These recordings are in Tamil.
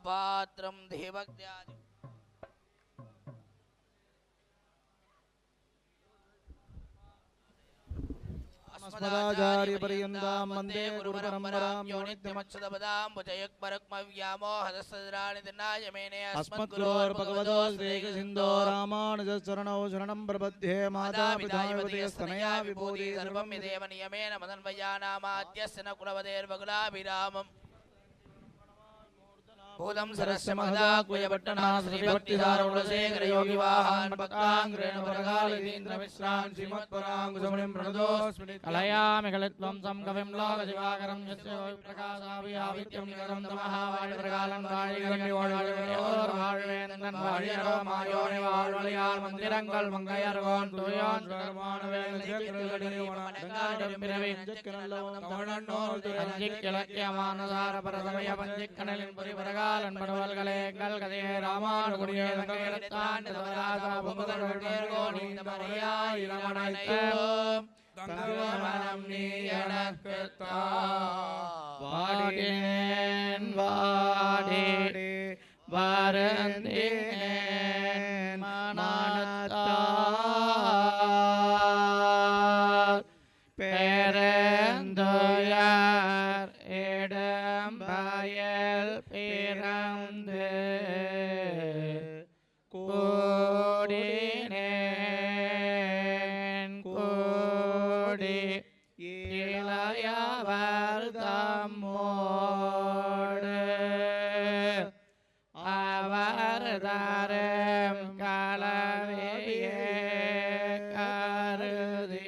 पात्रं देवज्ञाति अस्मदाचार्यपर्यन्तां वन्दे गुरुपरम्परां यो नित्यमच्युतपदां भुजयुग्मरुक्मव्यामोहदस्सदराणि दिनायमेने अस्मद्गुरोर्भगवतो श्रीकृष्णो रामानुजचरणौ शरणं प्रपद्ये मातापिता विभूतिस्तनया विभूति सर्वं विदेव नियमेन मदन्वयानामाद्यस्य न कुलवदेर्वकुलाभिरामम् भूतं सरस्य महदाकुयपट्टना श्रीभक्तिसारकुलशेखर योगिवाहान् भक्ताङ्ग्रेण परकालितीन्द्रमिश्रान् श्रीमत्पराङ्कुशमुनिं प्रणतोऽस्मि कलयामि कलित्वं संकविं लोकशिवाकरं यस्य प्रकाशाभियावित्यं निकरं तमः वायुप्रकालं வாழிகண்ணியோர்வாழ்வேந்தன் வாழியரோ மாயோனி வாழ்வழியால் மந்திரங்கள் மங்கையர்கோன் தூயோன் அஞ்சிக்கிழக்கியமானசார பரசமய பஞ்சிக்கணலின் பொறிபரகாலன் படுவல்களே எங்கள் கதையே ராமானுகுடியே தங்கையெடுத்தான் தங்கமனம் நீ எனக்கு வாடினேன் வாடி வருந்தேன் மனத்தால் பெருந்துயர் இடம்பயல் பிறந்து கூடினேன் கூடி இளையவர் தம்மோடு அவர் தரும் கலவையே கருதி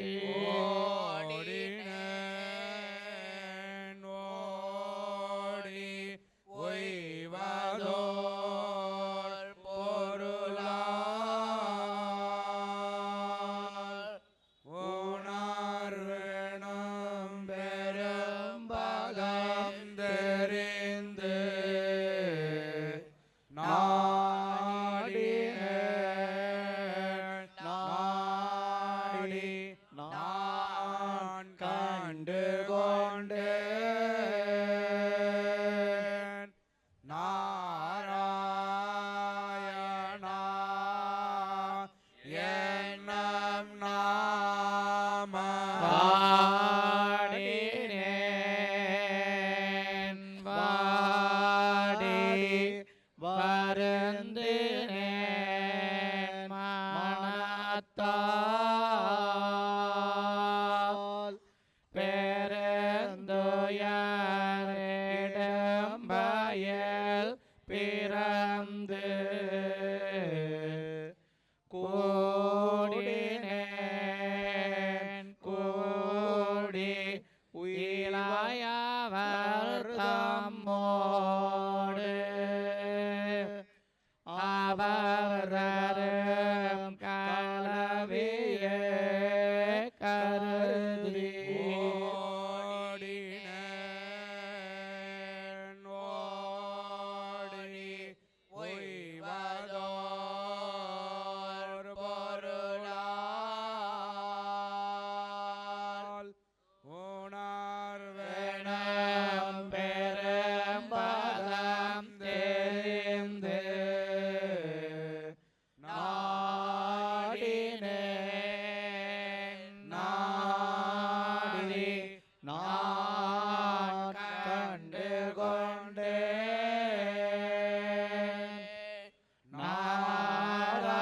ஓடி ஒய்வதோர் பொருளால் உணர்வேணும் பெரும் பகம் தெரிந்து நாடி நான் கண்டு கொண்டேன் நாராயணா என்னம் நாம வாடினேன் வாடி வருந்தினேன் மனத்தால் பெருந்துயரிடம் பயல் பிறந்து கூடினேன் கூடி உயிலாயவர் தம்மோடு அவரும் கலவியே கருதி ஓடினேன் ஓடி ஒய்வதோர் பொருளால் உணர்வேணும் பெரும் பதம் தெரிந்து நாடினேன் நாடி நான் கண்டு கொண்டேன் நாராயணா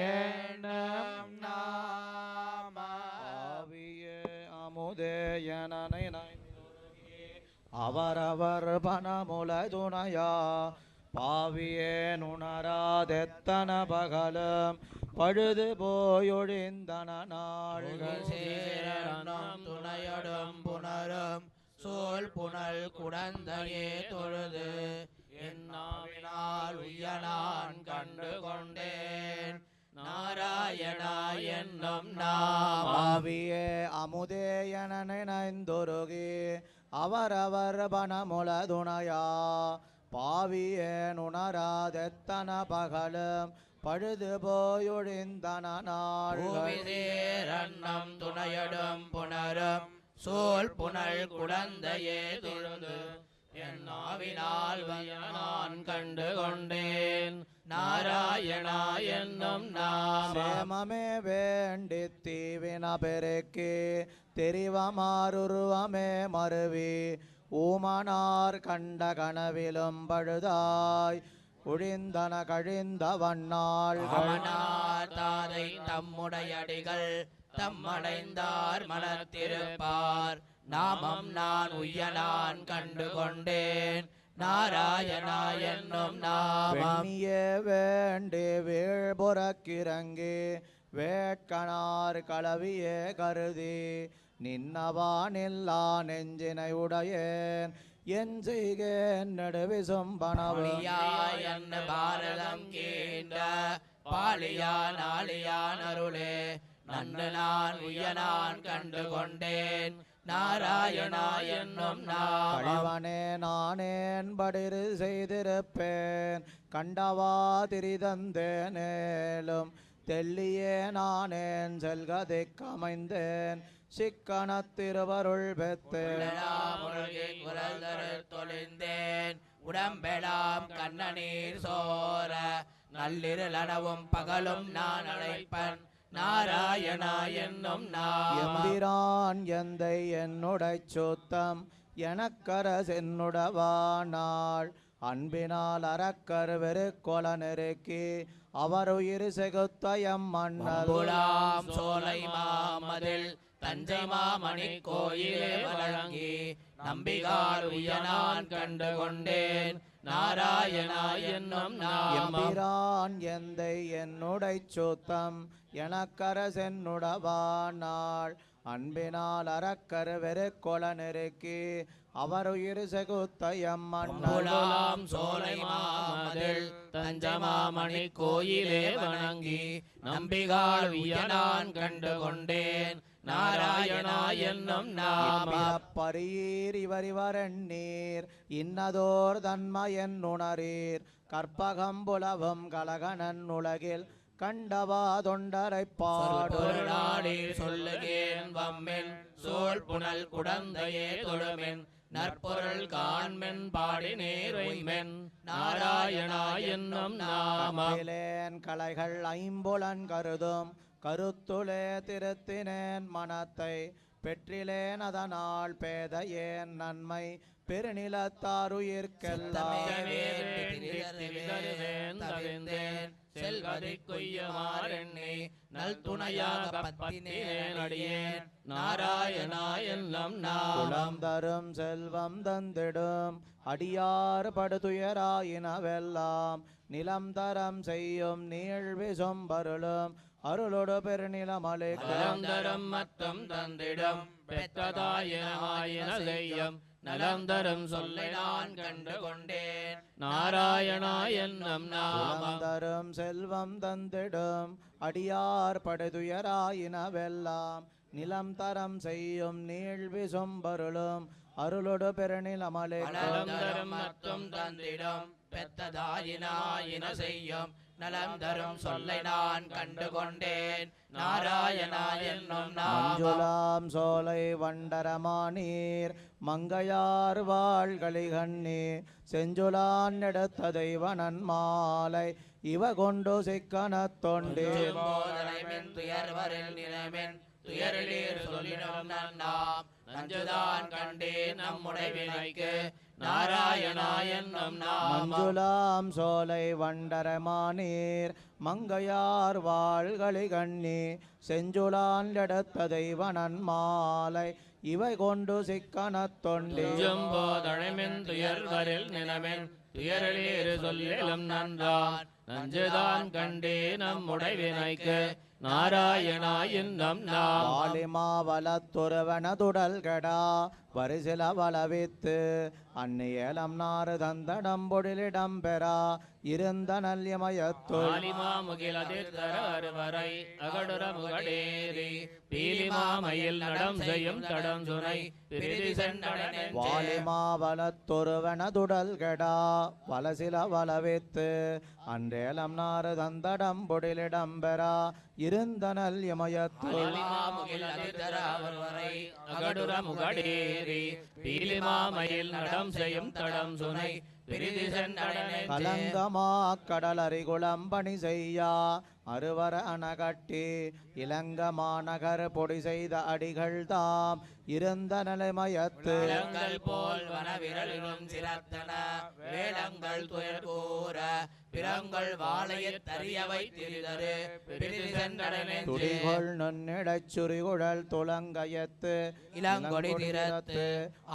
என்னும் நாம அமுதேயனனை அவரவர் பணமுல துணையா பாவியே நுணராதெத்தன பகலும் பழுது போயொழிந்தன நாள்கள் சேரணும் துணையடும் புனரும் சோல் புனல் குடந்தையே தொழுது என்னாவினால் உய்யனான் கண்டு கொண்டேன் நாராயணா என்னும் நாமம் பாவியே அமுதேயன நினைந்தொருகி அவரவர் பணமுல துணையா பாவியே நுணராதெத்தன பகலும் பழுது போயொழிந்தன நாள்கள் சேரணும் துணையடும் புனரும் சோல் புனல் குடந்தையே தொழுது என் ஆவினால் நான் கண்டு கொண்டேன் நாராயணா என்னும் நாமம் சேமமே வேண்டி தீவின பெருக்கி தெரிவமாறுருவமே மருவி ஊமனார் கண்ட கனவிலும் பழுதாய் ஒழிந்தன கழிந்த வண்ணாள் அவனார் தாதை தம்முடையடிகள் தம்மடைந்தார் மனத்திருப்பார் நாமம் நான் உய்யலான் கண்டு கொண்டேன் நாராயணா என்னும் நாமம் வெண்ணியே வேண்டி வீழ்புறக்கிறங்கி வேட்கணார் களவியே கருதி நின்னவானில்லா நெஞ்சினை உடையேன் என் செய்கேன் நடுவிசும்பனவழியாய் என்ன பாரதம் கேண்ட பாலியான் ஆலியான் அருளே நன்னு நான் உய்யனான் கண்டு கொண்டேன் நாராயணா என்னும் நாமம் கழிவனே நானேன் படிறு செய்திருப்பேன் கண்டவா திரிதந்தேனேலும் தெல்லியே நானேன் செல்கதைக்கமைந்தேன் சிக்கனத்திருவருள் பெற்றேன் தொழிந்தேன் உடம்பெலாம் கண்ணநீர் சோர நள்ளிருளனவும் பகலும் நான் அழைப்பன் நாராயணா என்னும் நாமம் எம்பிரான் எந்தை என்னுடை சுத்தம் எனக்கரசு என்னுடவானாள் அன்பினால் அறக்கர் வெறுக்கொல நெருக்கி அவருயிர் செகுத்த எம் மன்னல் புலாம் சோலை மாமதில் தஞ்சை மாமணி கோயிலே வழங்கி நம்பிகார் உய்யனான் கண்டு கொண்டேன் நாராயணா என்னும் நாமம் எம்பிரான் எந்தை என்னுடை சுத்தம் எனக்கரசென்னுடவானாள் அன்பினால் அறக்கர் வெறுக்கொல நெருக்கி அவருயிர் செகுத்த எம் மன்னல் புலாம் சோலை மாமதில் தஞ்சமாமணி கோயிலே வணங்கி நம்பிகார் உய்யனான் கண்டு கொண்டேன் நாராயணா என்னும் நாமம் பரீர் இவரிவரெண்ணீர் இன்னதோர் தன்ம என்னுணரீர் கற்பகம் புலவும் கலகனன் உலகில் கண்டவா தொண்டரை பொருளாடி சொல்லுகேன் வம்மென் சோல் புனல் குடந்தையே தொழுமென் நற்பொருள் காண்மென் பாடி நேர்மென் நாராயணா என்னும் நாமம் பாடிலேன் கலைகள் ஐம்புலன் கருதும் கருத்துளே திருத்தினேன் மனத்தை பெற்றிலேன் அதனால் பேதையேன் நன்மை பெருநிலத்தாருயிர்க்கெல்லாம் செல்வதை கொய்யமாறெண்ணி நல் துணையாக பத்தினேன் அடியேன் நாராயணா என்னும் நாமம் குலம் தரும் செல்வம் தந்திடும் அடியார் படுதுயராயினவெல்லாம் நிலம் தரம் செய்யும் நீழ்வி சொம்பருளும் அருளோடு பெருநிலமலை நலந்தரம் மத்தம் தந்திடம் பெற்றதாயின செய்யும் நலந்தரம் சொல்லை நான் கண்டு கொண்டேன் நாராயணா என்னும் நாமம் தரும் செல்வம் தந்திடும் அடியார் படுதுயராயினவெல்லாம் நிலம் தரம் செய்யும் நீழ்வி சொம்பருளும் அருளோடு பெருநிலமலை நலந்தரம் மத்தம் தந்திடம் பெற்றதாயின செய்யும் நலம் தரும் சொல்லை நான் கண்டு கொண்டேன் நாராயணா என்னும் நாமம் மஞ்சுளாம் சோலை வண்டரமானீர் மங்கையார் வாழ்களிகண்ணி செஞ்சுளான் எடுத்த தெய்வனன் மாலை இவ கொண்டு சிக்கனத் தொண்டே போதனைமென் துயர்வரில் நிலைமென் துயரிலீர் சொல்லிடும் நன்னாம் நஞ்சுதான் கண்டே நம்முடைய வினைக்கு நாராயணா என்னும் நாமம் மஞ்சுளாம் சோலை வண்டரமானீர் மங்கையார் வாழ்களிகண்ணி செஞ்சுளான் எடுத்த தெய்வனன் மாலை இவை கொண்டு சிக்கனத் தொண்டே போதனைமென் துயர்வரில் நிலைமென் துயரிலீர் சொல்லிடும் நன்றான் நஞ்சுதான் கண்டே நம்முடைய வினைக்கு நாராயணா என்னும் நாமம் வாலிமாவலத்துறவனதுடல் கெடா வரிசில வளவித்து அந்நியலம் நாறு தந்தடம் பொழிலிடம் பெறா இருந்த நல்யமயத்துள் ஆலிமாமுகில் அதிர்தர அறுவரை அகடுர முகடேரி பீலிமாமையில் நடம் செய்யும் தடம் சுனை பிரிதி சென்றடனெஞ்சே வாலிமாவலத்தொருவனதுடல் கெடா வலசில வளவித்து அன்றேலம் நாறு தந்தடம் பொடிலிடம் பெறா இருந்த நல்யமயத்துள் ஆலிமாமுகில் அதிர்தர அறுவரை அகடுர முகடேரி பீலிமாமையில் நடம் செய்யும் தடம் சுனை பிரிதி சென்றடனெஞ்சே கலங்கமா கடலறிகுளம் பணி செய்யா அறுவர அணகட்டி இளங்க மாநகர் பொடி செய்த அடிகள் தாம் இருந்த நிலைமயத்து விலங்கள் போல் வனவிரலிலும் சிரத்தன வேடங்கள் துயர் கூற பிறங்கள் வாழையத் தறியவை திரிதரு பிரிதி சென்றடனெஞ்சே துடிகொள் நுண்ணிடச் சுரிகுழல் துலங்கயத்து இளங்கொடி திறத்து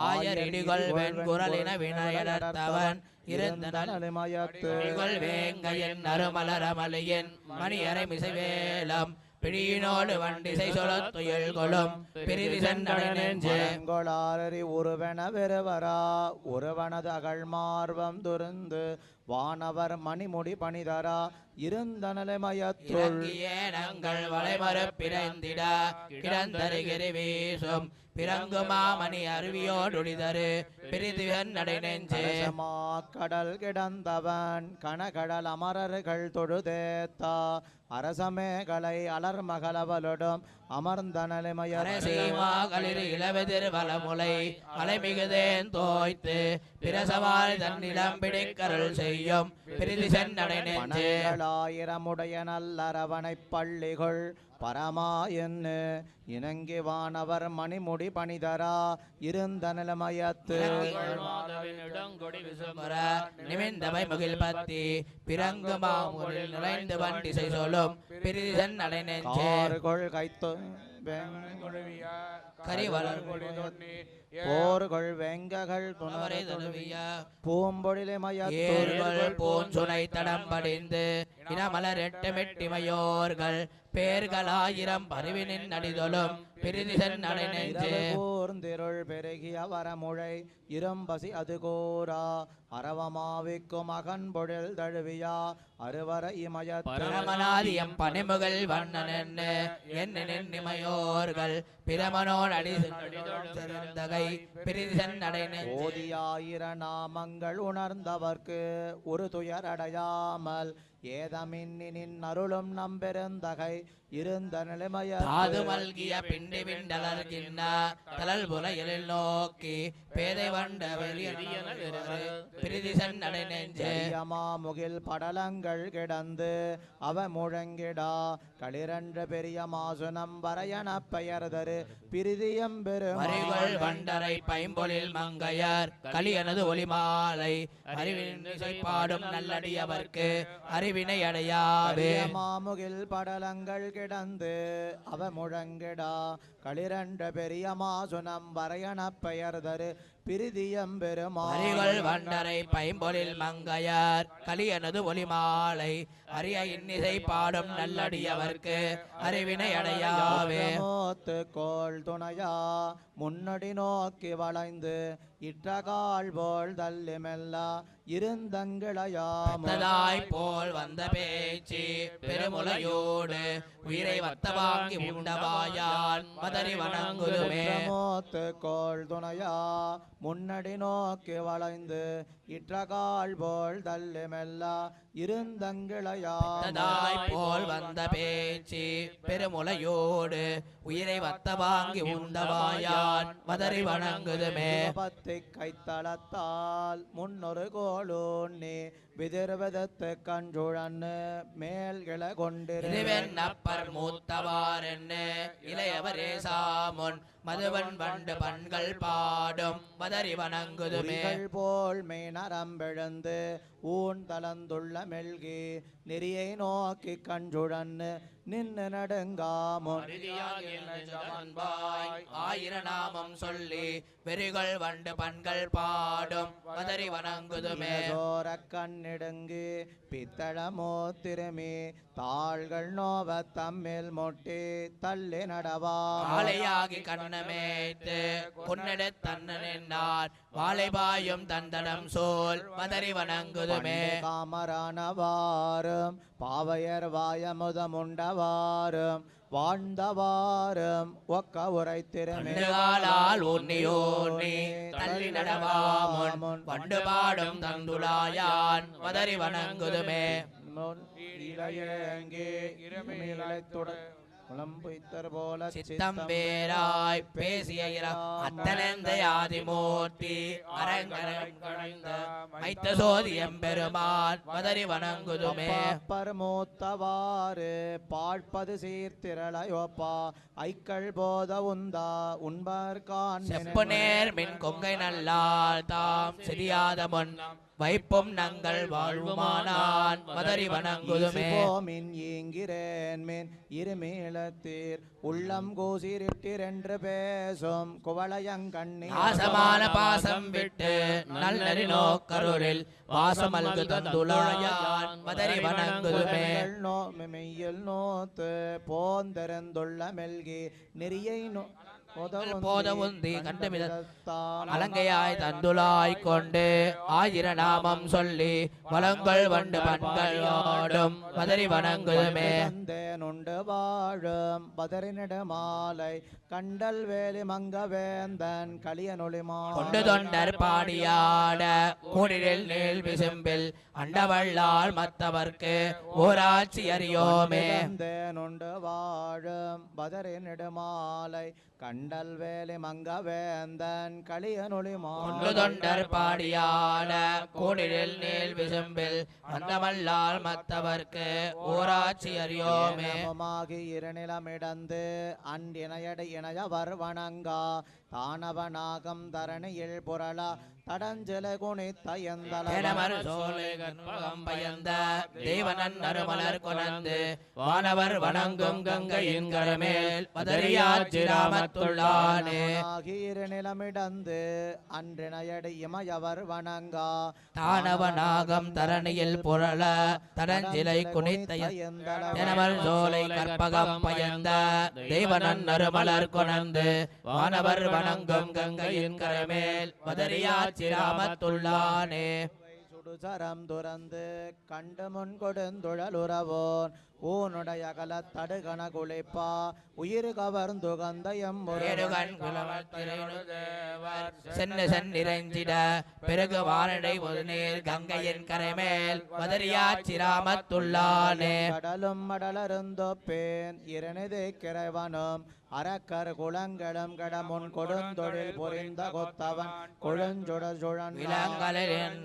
ஆயர் இடிகள் வெண்குரலின வினயடர்த்தவன் இருந்த நிலைமயத்து இடிகள் வேங்கையன் நறுமலரமலையன் மணியரை மிசைவேலம் பிடியினோடு வண்டிசை சொலத் துயல்கொளும் பிரிதி சென்றடனெஞ்சே கொளாரி உருவென வெறுவரா உருவனது அகழ்மார்வம் துருந்து வானவர் மணிமுடி பணிதரா இருந்த நிலைமயத்துள் இறங்கியேனங்கள் வளைமறு பிறந்திட கிடந்தருகிரி வீசும் பிறங்குமாமணி அருவியோடுடிதரு பிரிதிவன் நடைநெஞ்சே கலசமா கடல் கிடந்தவன் கனகடல் அமரர்கள் தொழுதேத்தா அரசமேகலை அலர் மகளவலொடும் அமர்ந்த நிலைமயத்து அரசீமா களிர் இளவெதிர் வளமுலை அலைமிகுதேன் தோய்த்து பிரசவாரி தன்னிடம் பிடிக்கருள் செய்யும் பிரிதி சென்றடைநெஞ்சே ஆயிரமுடைய நல்லரவணைப் பள்ளிகள் பரமா என்று இணங்கி வானவர் மணிமுடி பணிதரா இருந்த நிலைமயத்து இடங்கொடி விசும்பர நிமிந்தமை முகில் பத்தி பிறங்கு மாமுகில் நுழைந்து வண்டிசை சொல்லும் பிரிதி சென்றடைநெஞ்சே ஆறுகொள் கைத்து கரிவளர் போர்கள் வெங்ககள் துணவரை தழுவிய பூம்பொழிலை ஏர்கள் போன்சுனை தடம் படிந்து இனமலர் எட்டுமெட்டிமையோர்கள் பேர்களாயிரம் பருவினின் அடிதொலும் பிரிதிசன் நடைநெஞ்சே கூர்ந்திருள் பெருகிய வரமுழை இரும்பசி அது கோரா அரவமாவிக்கும் அகன் பொழில் தழுவியா அறுவர இமயத் பரமநாதியம் பனிமுகள் வண்ணன் என்ன நிமையோர்கள் பிரமனோன் அடி சிறந்தகை பிரிதிசன் நடைநெஞ்சே ஓதியாயிர நாமங்கள் உணர்ந்தவர்க்கு ஒரு துயரடையாமல் ஏதமின்னின் அருளும் நம்பெருந்தகை இருந்த நிலைமய தாது மல்கிய பிண்டி பிண்டலர்கின்ற தலல் புலையில் நோக்கி பேதை வண்ட வெளியன பிரிதிசன் நடைநெஞ்சே முகில் படலங்கள் கிடந்து அவ முழங்கிடா களிரன்ற பெரிய மாசுனம் வரையன பெயர்தரு பிரிதியம் பெரும் மறிகள் வண்டரை பைம்பொழில் மங்கையர் கலியனது ஒளிமாலை அறிவின் இசை பாடும் நல்லடியவர்க்கு அறிவினை அடையாவே மாமுகில் படலங்கள் கிடந்து அவ முழங்கிடா களிரண்ட பெரிய மாசுனம் வரையன பெயர்தரு பிரிதியம் மறிகள் வண்டரை பைம்பொழில் மங்கையர் கலியனது ஒளிமாலை அரிய இன்னிசை பாடும் நல்லடியவர்க்கு அறிவினை அடையாவே கோள் துணையா முன்னடி நோக்கி வளைந்து இற்றகால் போல் தள்ளி மெல்லா இருந்தங்கிளையாய் போல் வந்த பேச்சு பெருமுலையோடு உயிரை வத்தவாங்கி உண்டவாயான் மதறி வணங்குதுமே கோள் துணையா முன்னடி நோக்கி வளைந்து இற்றகால் போல் தள்ளி மெல்லா இருந்தங்கிளையாய் போல் வந்த பேச்சு பெருமுலையோடு உயிரை வத்தவாங்கி உண்டவாயான் மதறி வணங்குதுமே பத்தி கைத்தளத்தால் முன்னொரு கோளூன்னி விதிர்வதத்து கஞ்சுழன்னு மேல் கிள கொண்டிருவன் அப்பர் மூத்தவார் என்ன இளையவரே சாமுன் மதுவன் வண்டு பண்கள் பாடும் மதறி வணங்குதுமே போல் மேனரம்பெழுந்து ஊன் தளந்துள்ள மெல்கி நெறியை நோக்கி கஞ்சுழன்னு நின்று நடுங்காமுன் ஆயிர நாமம் சொல்லி வெறிகள் வண்டு பண்கள் பாடும் மதறி வணங்குதுமே சோர கண்ணிடுங்கி பித்தளமோ திருமி தாள்கள் நோவ தம்மில் மொட்டி தள்ளி நடவா ஆலையாகி கண்ணமேத்து கொன்னெடு தன்னன் வாழைபாயும் தந்தடம் சோல் மதறி வணங்குதுமே காமரானவாரும் பாவையர் வாயமுதமுண்டவாரும் வாழ்ந்தவாரும் ஒக்க உரைத்திறமே நெடுகாலால் உன்னியோனி தள்ளி நடவாமுன் பண்டு பாடும் தந்துளாயான் மதறி வணங்குதுமே இளையங்கே இருமிழைத்துடன் முளம்புய்த்தர் போல சித்தம் வேறாய் பேசிய அத்தனந்த ஆதிமூர்த்தி அரங்கரங்கடைந்த மைத்த சோதி எம்பெருமான் மதறி வணங்குதுமே பரமோத்தவாறு பாழ்பது சீர்த்திரளையோப்பா ஐக்கள் போத உந்தா உண்பார்கான் செப்பு நேர் மின் கொங்கை நல்லால் தாம் சிறியாத முன் வைப்பும் நங்கள் வாழ்வுமானான் மதறி வணங்குதுமே மின் ஈங்கிறேன் மின் இருமீளத்தீர் உள்ளம் கூசிரிட்டிரென்று பேசும் குவளையங்கண்ணி ஆசமான பாசம் விட்டு நல்லறி நோக்கருளில் வாசமல்கு தந்துளாயான் மதறி வணங்குதுமே மெய்யில் நோத்து போந்தெருந்துள்ள மெல்கி நெறியை போதவுந்தி கண்டுமித அலங்கையாய் தந்துளாய் கொண்டு ஆயிர நாமம் சொல்லி வளங்கள் வண்டு பண்கள் ஆடும் மதறி வணங்குதுமே நுண்டு வாழும் பதறினிட மாலை கண்டல் வேலி மங்க வேந்தன் களியனொளிமா கொண்டு தொண்டர் பாடியாட கூடிரில் நீள் விசும்பில் அண்டவள்ளால் மத்தவர்க்கு ஓராட்சி அறியோமே நுண்டு வாழும் பதறினிட மாலை கண்டல் வேலி மங்க வேந்தன் களியனொளிமா கொண்டு தொண்டர் பாடியாட கூடிரில் நீள் விசும்பில் அண்டவள்ளால் மத்தவர்க்கு ஓராட்சி அறியோமே மாகி இருநிலமிடந்து அன்றினையடை இணையவர் வணங்கா தானவனாகம் தரணியில் புரளா தடஞ்சல குணித்த எந்தலமர் சோலை கற்பகம் பயந்த தேவனன் நறுமலர் கொணந்து வானவர் வணங்கும் கங்கையின் கரமேல் பதறியாச்சிராமத்துள்ளானே நிலமிடந்து அன்றினையடி இமயவர் வணங்கா தானவனாகம் தரணியில் புரள தடஞ்சிலை குனித்த எந்தலமர் சோலை கற்பகம் பயந்த தேவனன் நறுமலர் கொணந்து வானவர் வணங்கும் கங்கையின் கரமேல் பதறியாச்சிராமத்துள்ளானே சுடுசரம் துறந்து கண்டு முன் கொடுந்துழலுறவோன் ஊனுடைய கல தடுகண குளிப்பா உயிர் கவர்ந்து கந்தயம் சென்னு சென்னிறைஞ்சிட பிறகு வானடை ஒரு நீர் கங்கையின் கரைமேல் மதறியாச்சிராமத்துள்ளானே கடலும் மடலருந்தொப்பேன் இரணிதை கிரைவனும் அரக்கர் குளங்களும் கடமுன் கொடுந்தொழில் புரிந்த கொத்தவன் கொழுஞ்சுடர் சுழன் விலங்களில்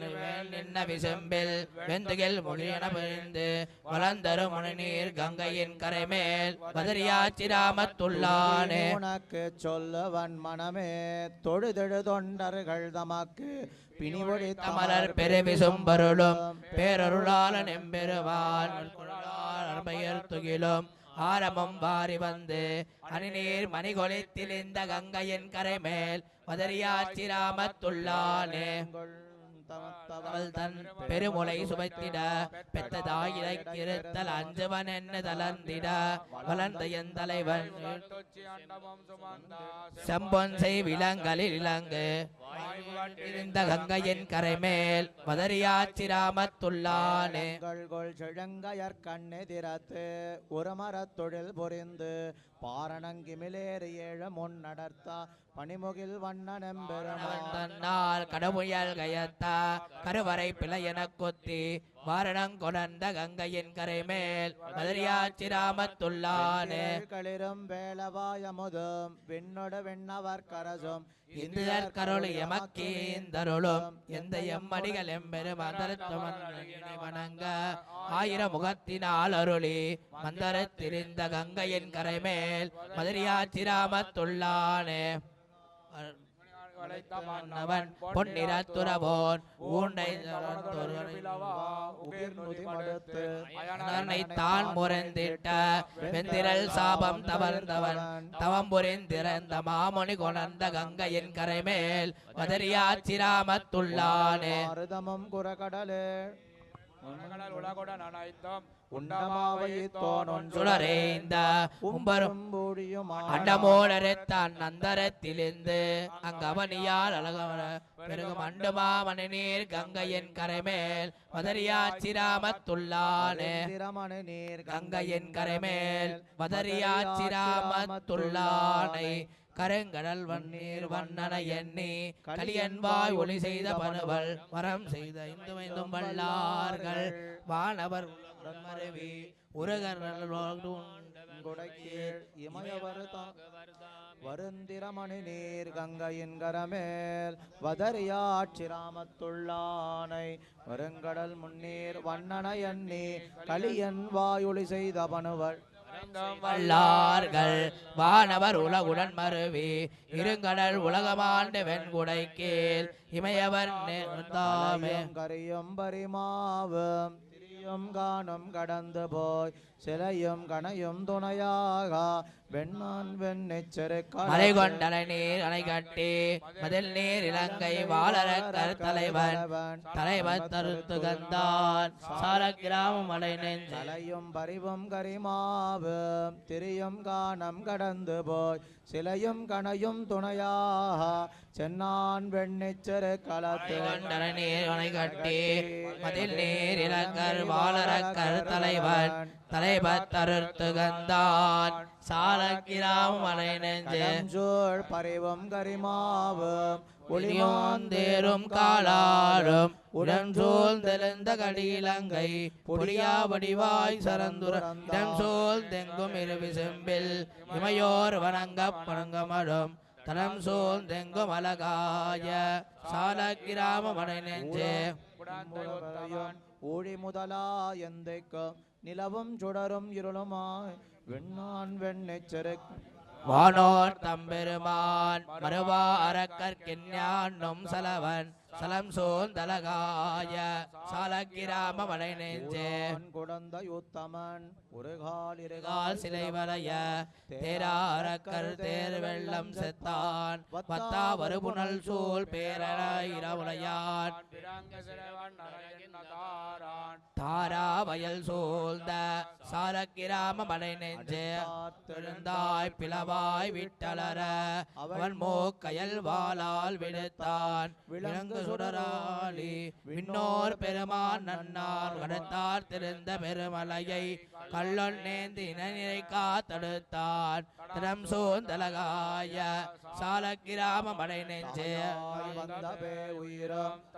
நின்ன விசும்பில் வெந்துகில் மொழியன பிரிந்து வளர்ந்தரும் நீர் கங்கையின் கரைமேல் பதறியாச்சிராமத்துள்ளானே உனக்கு சொல்லுவன் மனமே தொழுதெழு தொண்டர்கள் தமக்கு பிணிவொழி தமலர் பெருவிசும்பருளும் பேரருளாளன் எம்பெருவான் பெயர் துகிலும் ஆரமும் வாரி வந்து அணிநீர் மணிகொலித்தில் இந்த கங்கையின் கரைமேல் பதறியாச்சிராமத்துள்ளானே தன் பெருமுலை சுவைத்திட பெத்ததாயிரை கிருத்தல் அஞ்சுவன் என்ன தளர்ந்திட வளர்ந்த என் தலைவன் செம்பொன்சை விலங்களில் இலங்கு இருந்த கங்கையின் கரைமேல் மதறியாச்சிராமத்துள்ளானே செழங்கையர் கண்ணெதிரத்து ஒரு மரத்தொழில் புரிந்து பாரணங்கிமிலேறு ஏழு முன் நடத்தா பனிமுகில் வண்ணனெம்பெருமான் தன்னால் கடவுயல் கயத்தா கருவறை பிழையென கொத்தி வாரணங் கொணர்ந்த கங்கையின் கரைமேல் மதறியாச்சிராமத்துள்ளானே களிரும் வேளவாயமுதும் விண்ணொடு விண்ணவர் கரசும் இந்தியர் கருள் எமக்கீந்தருளும் எந்த எம்மடிகள் எம்பெருமந்தரத்துவன் வணங்க ஆயிரம் முகத்தினால் அருளி மந்தரத்திருந்த கங்கையின் கரைமேல் மதுரியாச்சிராமத்துள்ளானே பொன்னிறத்துறவோன் ஊண்டை தான் முறைந்திட்ட வெந்திரல் சாபம் தவழ்ந்தவன் தவம் புரிந்திறந்த மாமுனி கொணர்ந்த கங்கையின் கரைமேல் மதறியாச்சிராமத்துள்ளானே மருதமும் குறகடலே உண்டமாவைத்தோன் சுடரேந்த உம்பரும் பூடியும் அண்டமோடரைத்தான் நந்தரத்திலிருந்து அங்கவனியால் அழகவன பெருகும் அண்டுமா மணிநீர் கங்கையின் கரைமேல் மதரியாச்சிராமத்துள்ளானே நீர் கங்கையின் கரைமேல் மதரியாச்சிராமத்துள்ளானை கருங்கடல் வன்னீர் வண்ணன எண்ணி கலியன்வாய் ஒளி செய்த பனுவல் வரம் செய்த இந்துமைந்தும் வல்லார்கள் வானவர் மருவி உருகீழ் வருந்திரமணி நீர் கங்கையின் கரமேல் வதரியாட்சிராமத்துள்ளானை வருங்கடல் முன்னீர் வண்ணன எண்ணி கலியன் வாயொலி செய்த பனுவல் வல்லார்கள் வானவர் உலகுடன் மருவி இருங்கடல் உலகமாண்டு வெண்குடை கீழ் இமையவர் தாமே கரியும் பரிமாவும் திரியும் காணும் கடந்து போய் சிலையும் கணையும் துணையாக வெண்ணான் மலை கொண்டலை நீர் அணை கட்டி மதில் நீர் இலங்கை வாழறக்கர் தலைவன் தருத்துகந்தான் சால கிராமம் மலை நெஞ்சலையும் பரிவும் கரிமாவும் திரியும் காணம் கடந்து போய் சிலையும் கணையும் துணையாக சென்னான் வெண்ணெச்சரு களத்து கொண்டலை நீர் அணை கட்டி மதில் நீர் இலங்கர் வாழறக்கர் தலைவன் தருத்துகந்தான் சாலக்கிராம மலை நெஞ்சோள் பரிவும் கரிமாவும் ஒளிமாந்தேரும் காலாடும் உடன் சூழ்ந்தெழுந்த கடியிலங்கை பொடியா வடிவாய் சரந்துரம் சூழ் தெங்கும் இருவி செம்பில் இமையோர் வணங்க பணங்கமடும் தனம் சூழ் தெங்கும் அழகாய சாலக்கிராம மலை நெஞ்சே ஊழி முதலா எந்தைக்கு நிலவும் சுடரும் இருளுமாய் வெண்ணான் வெண்ணெச்சரு வானோர் தம்பெருமான் மறுவா அரக்கற்கின்யான்னும் சலவன் சலம் சோந்தலகாய சாலக்கிராம மலை நெஞ்சே குடந்த யுத்தமன் கால் சிலை வரைய தேராரக்கர் தேர் வெள்ளம் செத்தான் பத்தா வருபுணல் சூழ் பேரழையான் தாரா வயல் சூழ்ந்த சாலக்கிராம மலை நெஞ்சே எழுந்தாய் பிளவாய் விட்டலர அவன் மோக்கயல் வாளால் விடுத்தான் விலங்கு சுடராளி விண்ணோர் பெருமான் நன்னார் கடத்தார் திருந்த பெருமலையை கள்ளொன் நேந்தி நிறை காத்தடுத்தான் திறம் சோந்தலகாய சாலக்கிராம மலை நெஞ்சே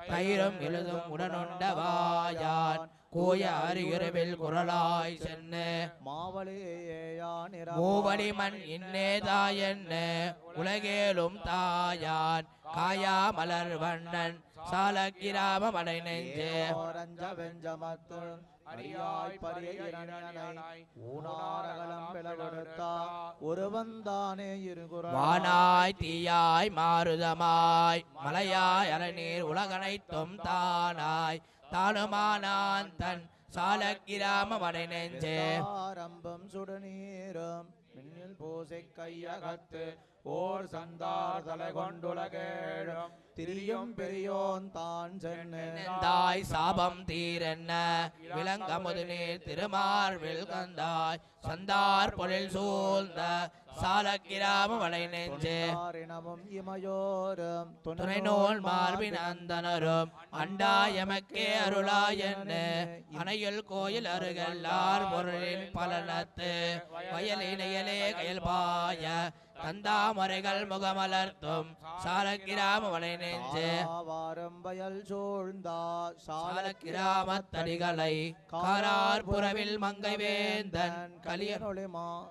தயிரும் எழுதும் உடனுண்டவாயான் கோய அருகிருவில் குரலாய் சென்னு மூவடி மண் இன்னே தாயன்னு உலகேலும் தாயான் காயா மலர் வண்ணன் சாலக்கிராம மலை நெஞ்சே வானாய் தீயாய் மாருதமாய் மலையாய் அலநீர் உலகனைத்தும் தானாய் தானுமானான் தன் சாலக்கிராம மலை நெஞ்சே ஆரம்பம் சுடுநீரும் மின்னில் பூசை கையகத்து ஓர் சந்தார் தலை கொண்டுலகேழும் திரியும் பெரியோன் தான் சென்னாய் சாபம் தீரென்ன விலங்கமுது நீர் திருமார்வில் கந்தாய் சந்தார் பொழில் சூழ்ந்த சாலக்கிராம மலை நெஞ்சே இமையோரும் துணை நூல் மார்பின் அந்தனரும் அண்டாயமக்கே அருளாயன்னு அணையில் கோயில் அருகல்லார் பொருளின் பலனத்து வயலினையலே கயல்பாய தந்தாமரைகள் முகமலர்த்தும் சாலக்கிராம மலை நெஞ்சே வாரம்பயல் சூழ்ந்தா சாலக்கிராமத்தடிகளை காரார் புறவில் மங்கை வேந்தன் கலியனொளிமா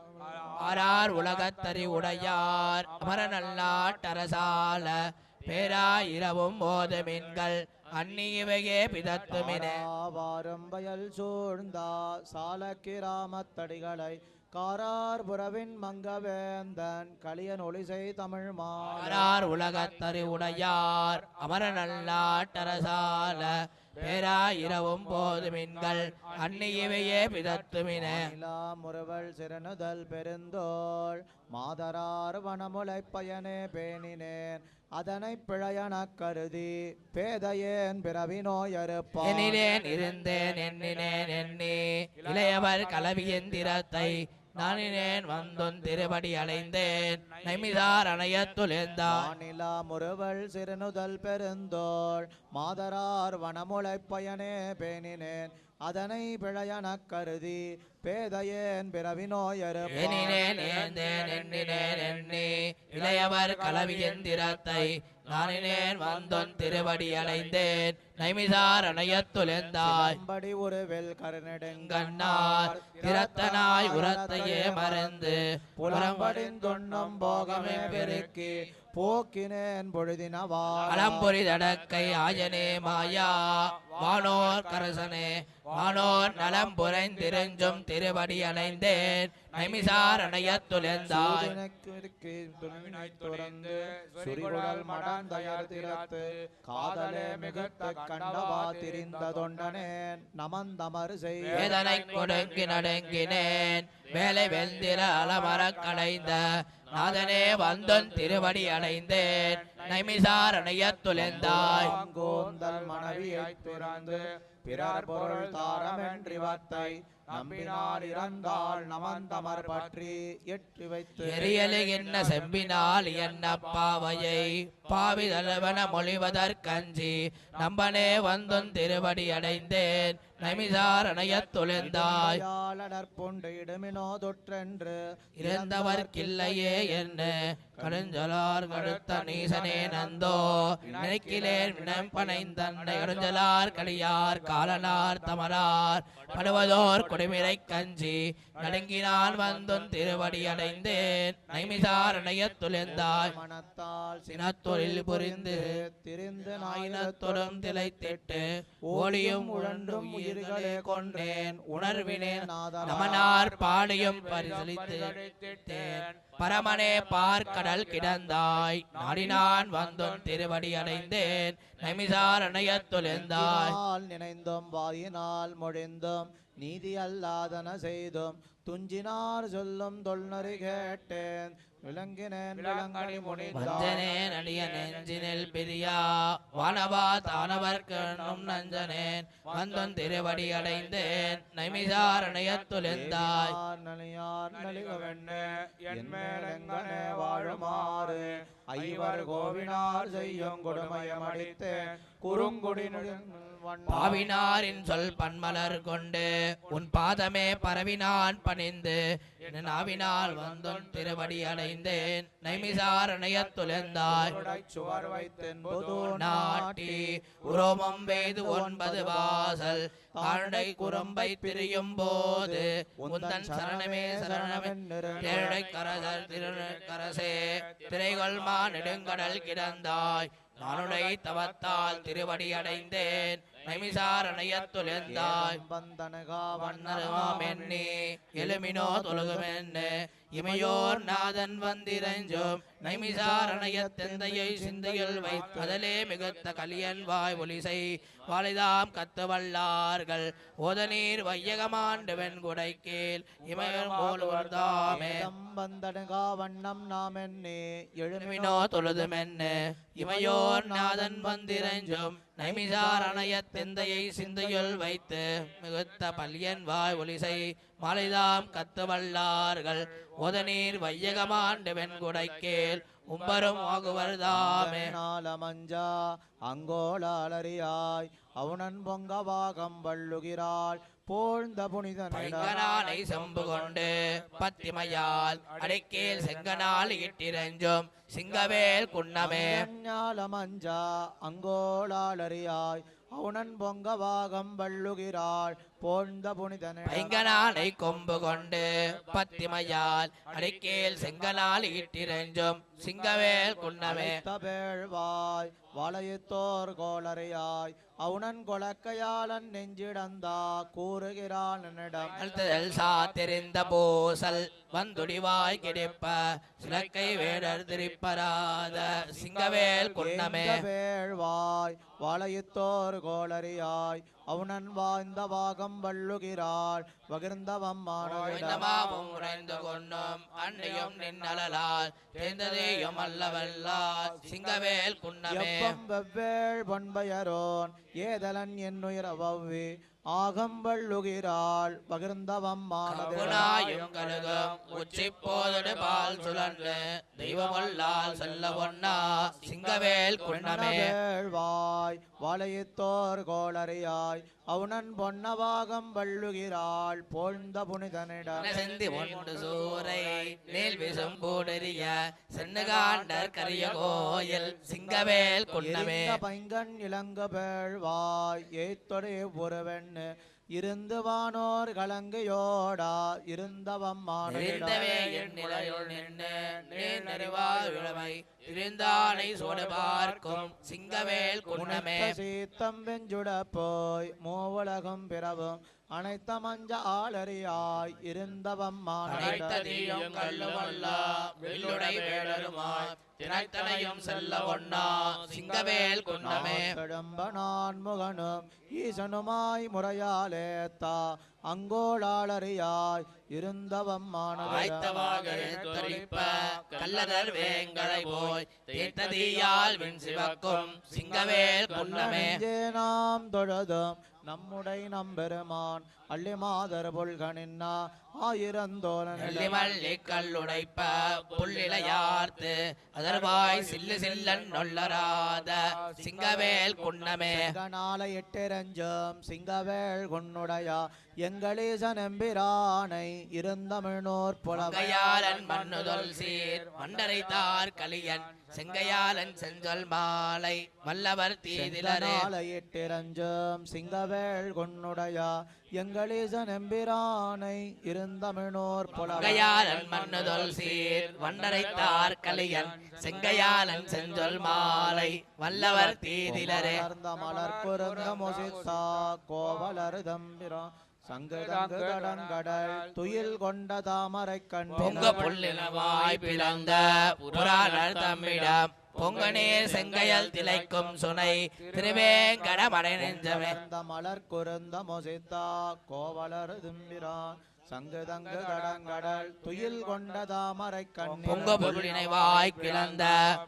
ஆரார் உலகத்தறி உடையார் அமரநல்லாட்டரசால பேராயிரவும் போது மீன்கள் அந்நியவையே பிதத்துமினே வாரம்பயல் சூழ்ந்தா சாலக்கிராமத்தடிகளை காரார் புறவின் மங்கவேந்தன் கலியன் ஒளிசை தமிழ் மாறார் உலகத்தறி உடையார் அமர நல்லாட்டரசால பேரா இரவும் போதுமின்கள் அந்நியவையே பிதத்துமினே நிலா முறுவல் சிறுநுதல் பெருந்தோள் மாதரார் வனமுலை பயனே பேணினேன் அதனை பிழையனக் கருதி பேதையேன் பிறவி நோயறுப்பான் எண்ணினேன் இருந்தேன் எண்ணினேன் எண்ணி இளையவர் கலவியந்திரத்தை நானினேன் வந்தொன் திருபடி அலைந்தேன் நைமிதார் அணையத் துளிர்ந்தான் நிலா முறுவல் சிறுநுதல் பெருந்தோள் மாதரார் வனமுலை பயனே பேணினேன் அதனை பிழையனக் கருதி பேதையேன் பிறவி நோயறுப்பான் எண்ணினேன் ஏந்தேன் எண்ணினேன் எண்ணி இளையவர் கலவியந்திரத்தை நானினேன் வந்தொன் திருவடி அடைந்தேன் நைமிசார் அணையத் துளிர்ந்தாய் அம்படி உருவில் கருநெடுங்கண்ணார் கண்ணார் திறத்தனாய் உரத்தையே மறந்து புலம்படிந்துண்ணும் போகமே பெருக்கி போக்கினேன் பொழுதினவா அலம்பொறி தடக்கை ஆயனே மாயா வானோர் கரசனே வானோர் நலம் புரைந்திருஞ்சும் திருவடி அணைந்தேன் நைமிசார் அணையத் துளிர்ந்தாய் துறந்து சுரிகுழல் மடந்தயர் திறத்து காதலே மிகுத்த கண்டவா திரிந்த தொண்டனேன் நமந்தமர் செய் வேதனை கொடுங்கி நடுங்கினேன் வேலை வெந்திர அலமரக் கடைந்த நாதனே வந்தொன் திருவடி அடைந்தேன் நைமிசார் அணையத் துளிர்ந்தாய் கோந்தல் மனைவியை துறந்து பிறர் பொருள் தாரமென்றிவத்தை நம்பினார் இறந்தாள் நமந்தமர் பற்றி எட்டி வைத்து எரியலுகின்ற செம்பினால் என்ன பாவையை பாவிதளவன மொழிவதற்கஞ்சி நம்பனே வந்தொன் திருவடி அடைந்தேன் நைமிசார் அணையத் துளிர்ந்தாய் பொண்டு இடுமினோ தொற்றென்று இறந்தவர்க்கில்லையே என்ன கடுஞ்சலார் கடுத்த நீசனே நந்தோ நினைக்கிலேன் வினம்பனைந்தன்னை கடுஞ்சலார் கடியார் காலனார் தமரார் படுவதோர் குடிமிரை கஞ்சி நடுங்கினான் வந்தொன் திருவடி அடைந்தேன் நைமிசார் அணையத் துளிர்ந்தாய் மனத்தால் சினத்தொழில் புரிந்து திரிந்து நாயினத்தொடும் திளைத்திட்டு ஓடியும் உழன்றும் உயிர்களே கொண்டேன் உணர்வினேன் நமனார் பாடியும் பரிசளித்தேன் பரமனே பார்க்கடல் கிடந்தாய் நாடினான் வந்தொன் திருவடி அடைந்தேன் நைமிசார் அணையத் துளிர்ந்தாய் நினைந்தும் வாயினால் மொழிந்தும் நீதி அல்லாதன செய்தும் துஞ்சினார் சொல்லும் தொல்நறி கேட்டேன் விளங்கினேன் விளங்கனி வஞ்சனேன் அடிய நெஞ்சினில் பிரியா வானவா தானவர் கண்ணும் நஞ்சனேன் வந்தொன் திருவடி அடைந்தேன் நைமிசார் அணையத் துளிர்ந்தாய் நலியார் நலிகவெண்ணே என் மேலெங்கனே வாழுமாறு ஐவர் கோவினார் செய்யும் கொடுமையம் அடித்தேன் குறுங்குடி பாவினாரின் சொல் பன்மலர் கொண்டு உன் பாதமே பரவினான் பணிந்து என் நாவினால் வந்தொன் திருவடி அடைந்தேன் நைமிசார் அணையத் துளிர்ந்தாய் சுவர் வைத்தேன் நாட்டி உரோமம் வேது 9 வாசல் காண்டை குறும்பை பிரியும் போது உந்தன் சரணமே சரணமே கரசர் திருநக்கரசே திரைகொள்மா நெடுங்கடல் கிடந்தாய் நானுடை தவத்தால் திருவடி அடைந்தேன் நைமிசார் அணையத் துளிர்ந்தாய் வண்ணருமாம் எண்ணி எழுமினோ தொழுகுமென்னு இமையோர் நாதன் வந்திரஞ்சும் நைமிசார் அணையத் தெந்தையை சிந்தையில் வைப்பதலே மிகுத்த கலியன் வாய் ஒலிசை வாழிதாம் கத்து வல்லார்கள் ஓதநீர் வையகமாண்டு வெண்குடை கீழ் இமையோர் போலுவர்தாமே வந்தனுகா வண்ணம் நாம் என்னே எழுமினோ தொழுதுமென்னு இமையோர் நாதன் வந்திரஞ்சும் நைமிசார் அணையத் தெந்தையை சிந்தையுள் வைத்து மிகுத்த பல்யன் வாய் ஒலிசை மாலைதாம் கத்து வல்லார்கள் ஓதநீர் வையகமாண்டு வெண்குடை கீழ் உம்பரும் ஆகுவர்தாமே மஞ்சா அங்கோளாளரியாய் அவுணன் பொங்கவாகம் வள்ளுகிறாள் போழ்ந்த புனிதனை செம்பு கொண்டு பத்திமையால் அடைக்கேல் செங்கனால் இட்டிரஞ்சும் சிங்கவேல் குன்னமே மஞ்சா அங்கோளாளரியாய் அவுணன் பொங்கவாகம் வள்ளுகிறாள் போழ்ந்த புனிதனிடம் பைங்கனானை கொம்பு கொண்டு பத்திமையால் அடிக்கேல் செங்கனால் ஈட்டிரெஞ்சும் சிங்கவேல் குன்னமே வேழ்வாய் வளையத்தோர் கோளறியாய் அவுணன் கொலக்கையாளன் நெஞ்சிடந்தா கூறுகிறான் என்னிடம் அழுத்தல் சாத்திருந்த பூசல் வந்துடிவாய் கிடைப்ப சிலக்கை வேடர் திரிப்பராத சிங்கவேல் குன்னமே வேழ்வாய் வளையத்தோர் கோளறியாய் அவுணன் வாய்ந்த வாகம் வள்ளுகிறாள் பகிர்ந்தவம்மானமாவும் உறைந்து கொண்டும் அன்னையும் நின்னலால் தேர்ந்ததையும் அல்லவல்லால் சிங்கவேல் குன்னமே வெவ்வேள் பண்பயரோன் ஏதலன் என்னுயிரவவ்வி ஆகம் வள்ளுகிறாள் பகிர்ந்தவம்மானமாயும் கழுகும் உச்சி போதடு பால் சுழன்று தெய்வமல்லால் செல்ல ஒன்னா சிங்கவேல் குன்னமே வேழ்வாய் வளையத்தோர் கோளறியாய் அவுணன் பொன்னவாகம் வள்ளுகிறாள் போழ்ந்த புனிதனிடம் செந்தி ஒன்று சூரை நேல் விசும் போடறிய சென்னுகாண்டர் கரிய கோயில் சிங்கவேல் குன்னமே பைங்கண் இளங்க வேழ்வாய் ஏத்தொடே ஒருவெண்ணு இருந்து வானோர் கலங்கையோடா இருந்தவம்மானவே நிலையுள் நின்று நிறைவாழ்மை இருந்தானை சோடு பார்க்கும் சிங்கவேல் குன்னமே சீத்தம் வெஞ்சுட போய் மூவுலகம் பிறவும் அனைத்த மஞ்ச ஆளறியாய் இருந்தவம்மானதையும் கல்லுமல்லா வெள்ளுடை வேடருமாய் தினைத்தனையும் செல்ல ஒன்னா சிங்கவேல் குன்னமே கடம்ப நான் முகனும் ஈசனுமாய் முறையாலேத்தா அங்கோளாளறியாய் இருந்தவம்மானவாக கல்லதர் வேங்களை போய் தீர்த்ததியால் விண் சிவக்கும் சிங்கவேல் குன்னமே நாம் தொழுதும் நம்முடை நம்பெருமான் அள்ளி மாதர் பொல்கனின்னா மல்லி கல்லுடைப்ப புள்ளிலையார்த்து அதர்வாய் சில்லு சில்லன் நொல்லராத சிங்கவேல் குன்னமே நாளை எட்டெரஞ்சம் சிங்கவேல் குன்னுடையா எங்களீசன் எம்பிரானை இருந்தமிழ்நோர் புலகையாளன் மண்ணுதொல் சீர் மண்டரைத்தார் கலியன் செங்கையாளன் செஞ்சொல் மாலை வல்லவர் தீதிலரே எட்டெரஞ்சம் சிங்கவேல் குன்னுடையா எங்களீசன் எம்பிரானை இருந்தமிழ்நோர் புலகையாளன் மண்ணுதொல் சீர் வண்டரைத்தார் கலியன் செங்கையாளன் செஞ்சொல் மாலை வல்லவர் தீதிலரே மலர் பொருந்த மொசித்தா கோவலர் தம்பிரான் சங்கதங்கு கடங்கடல் துயில் கொண்ட தாமரை கண் பொங்க புல்லினவாய் பிளந்த புராணர் தம்மிடம் பொங்கனீர் செங்கையல் திளைக்கும் சுனை திருவேங்கடமடை நெஞ்சமே மலர் குருந்த மொசித்தா கோவலர் தும்பிரான் சங்கதங்கு கடங்கடல் துயில் கொண்ட தாமரை கண் பொங்க புல்லினை வாய் பிளந்த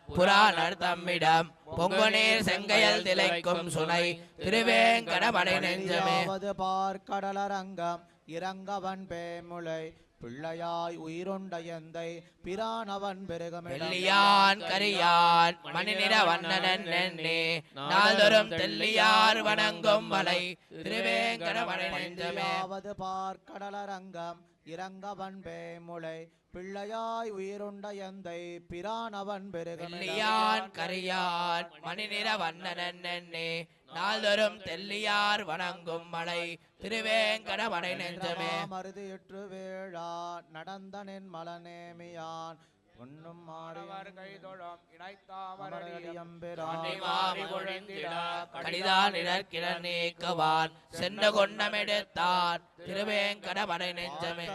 புராணர் தம்மிடம் பொங்கனீர் செங்கையல் திளைக்கும் சுனை திருவேங்கடமடை நெஞ்சமே பார்க்கடலரங்கம் இறங்கவன் பேமுலை பிள்ளையாய் உயிருண்ட எந்தை பிரானவன் பெருகமெல்லியான் கரியான் மணிநிற வண்ணனன் எண்ணே நாள்தோறும் தெல்லியார் வணங்கும் மலை திருவேங்கடமடை நெஞ்சமே பார்க்கடலரங்கம் இறங்கவன் பேமுலை பிள்ளையாய் உயிருண்ட எந்தை பிரானவன் பெருகமெல்லியான் கரியான் மணிநிற வண்ணனன் எண்ணே நாள்தோறும் தெல்லியார் வணங்கும் மலை திருவேங்கடமடை நெஞ்சமே மருதியுற்று வேளா நடந்தனின் மலநேமியான் பொன்னும் மாறிவர் கைதொழும் நீக்குவான் சென்று கொண்டமெடுத்தான் திருவேங்கடமடை நெஞ்சமே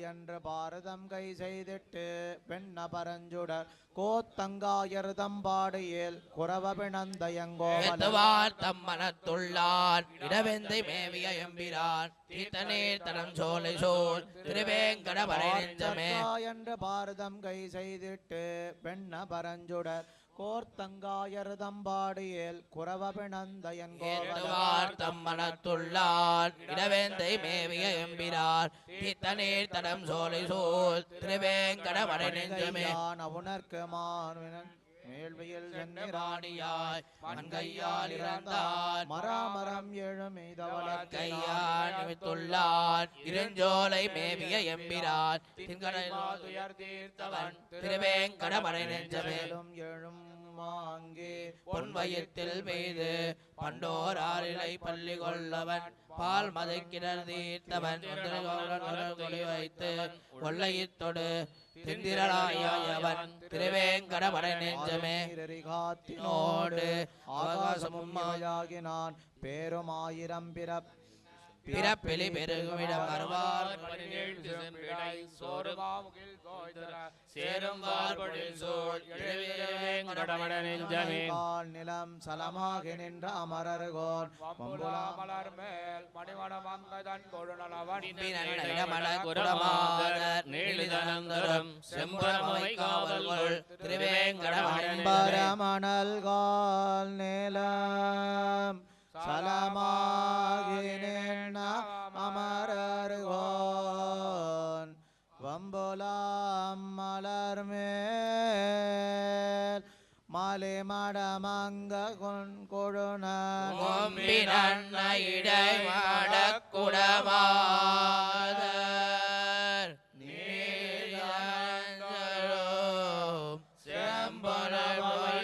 என்று பாரதம் கை செய்திட்டு பெண்ண பரஞ்சுடர் கோத்தங்காயர்தம் பாடியேல் குறவ பிணந்தயங்கோவார் தம் மனத்துள்ளான் இடவெந்தை மேவிய எம்பிரான் தீர்த்தநீர் தடம் சோலை சோல் திருவேங்கடமடை நெஞ்சமே என்று பாரதம் கை செய்திட்டு பெண்ண பரஞ்சுடர் கோர்த்தங்காயர்தம் பாடியேல் குறவ பிணந்தயங்கோவார் தம் மனத்துள்ளான் இடவெந்தை மேவிய எம்பிரான் தீர்த்தநீர் தடம் சோலை சோல் திருவேங்கடமடை நெஞ்சமே உனக்கு மார்வினன் மேல்வியில் ராணியாய் மண்கையால் இறந்தான் மராமரம் எழுமெய்தவள கையால் நிமித்துள்ளான் இருஞ்சோலை மேவிய எம்பிரான் திங்கடல் தீர்த்தவன் திருவேங்கடமடை நெஞ்சமே எழும் மாங்கே பொன்வயத்தில் பெய்து பண்டோர் ஆறிலை பள்ளி கொள்ளவன் பால் மதைக்கிணர் தீர்த்தவன் கொடி வைத்து கொள்ளையித்தொடு திந்திரனாயவன் திருவேங்கடமடை நெஞ்சமே நோடு ஆகாசமும் மாயாகினான் பேரும் ஆயிரம் பிறப்பிலி பெருகுமிடம் அருவார் நிலம் சலமாக நின்ற அமரர்கோன் மலர் மேல் மணிவனமங்கதன் கொடுநலவன் நீளிதனந்தரம் செம்பரமை காவல்கள் திருவேங்கடமணல்கால் நிலம் சலமாகி நின்ற அமரர்கோன் வம்புலாம் மலர் மேல் மாலை மடமங்க கொடுன இடை மாடக்குடமாதர் நீலந்தரும் செம்பரமை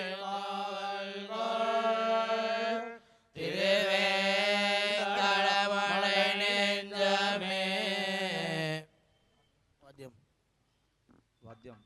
திருவேங்கடமடை நெஞ்சமே. வாத்தியம்